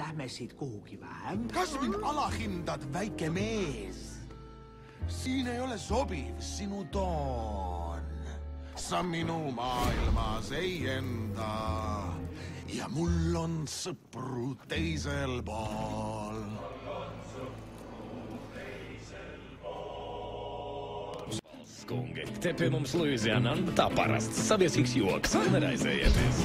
Lähme siit kuhugi vähem. Kas mind alahindad, väike mees? Siin ei ole sobiv sinu toon. Sa minu maailmas ei enda. Ja mul on sõpru teisel pool. Kungi, te pie mums Luizianā, tā parasts saviesīgs joks, neraizējieties.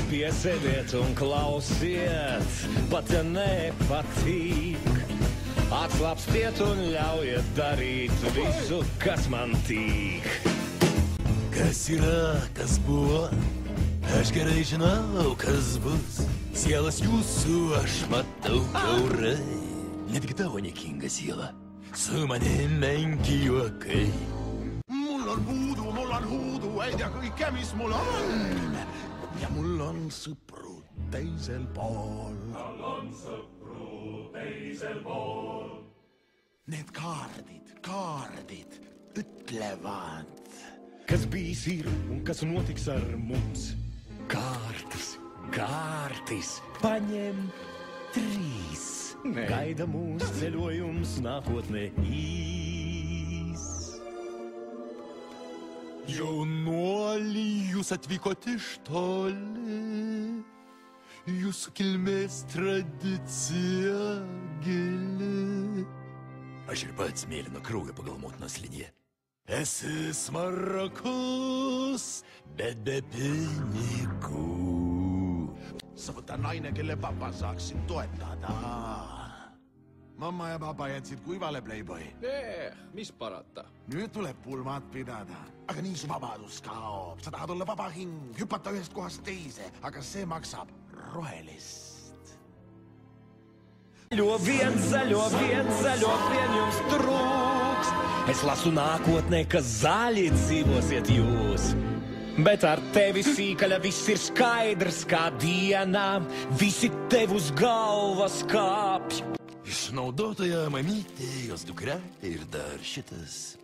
Piesēdiet un klausiet, pat ja nepatīk. Atslāpstiet un ļaujiet darīt visu, kas man tīk. Kas yra, kas buvo, aš gerai žinau, kas bus. Sielas jūsų aš matau kiaurai. Netgi tavo niekinga siela, su manim menki juokai. Mul on huudu, ei tea kõike, mis mul on. Ja mul on sõpru teisel pool. Need kaardid ütlevad. Kas bijis ir un kas notiks ar mums? Kārtis, paņem 3. Gaida mūs ceļojums nākotnē īs. Jaunuoli, jūs atvykot iš toli, jūsų kilmės tradicija gili. Aš ir pats mėlyno kraujo pagal motinos liniją. Esi smarkus, bet be pinigų. Sa võta naine, kelle papa saaksin toetada. Mamma ja papa jätsid kuivale Playboy. Mis parata? Nüüd tuleb pulmad pidada. Aga nii su vabadus kaob. Sa tahad olla vaba hing, hüpata ühest kohast teise, aga see maksab rohelist. Zaļo vien jums trūks. Es lasu nākotnē, ka zaļi dzīvosiet jūs. Bet ar tevi sīkaļa viss ir skaidrs kā dienā. Visi tev uz galvas kāpj. Išnaudotoja mamytė, jos dukra ir dar šitas.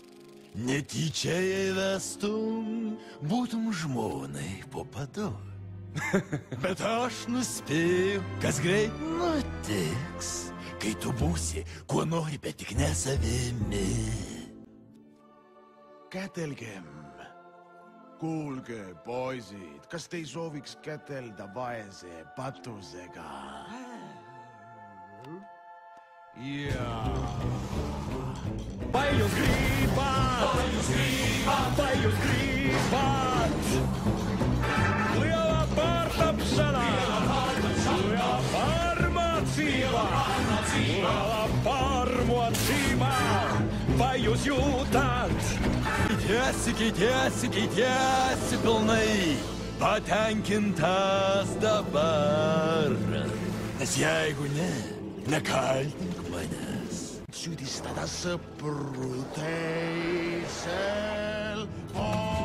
Netyčia įvestum, būtum žmonai po padu. Bet aš nuspėjau, kas greit nutiks, kai tu būsi, kuo nori, bet tik ne savimi. Kätelgem. Kuulge, poisid, kas te ei sooviks kätelda vaese patusega? Jaa. Paljus grībat. Lielā pārtapšanā. Lielā pārmocībā. Vai jūs jūtat? Keitiesi pilnai, patenkintas dabar. Nes jeigu ne, nekaltink manęs. Süüdistada sõpru teisel pool.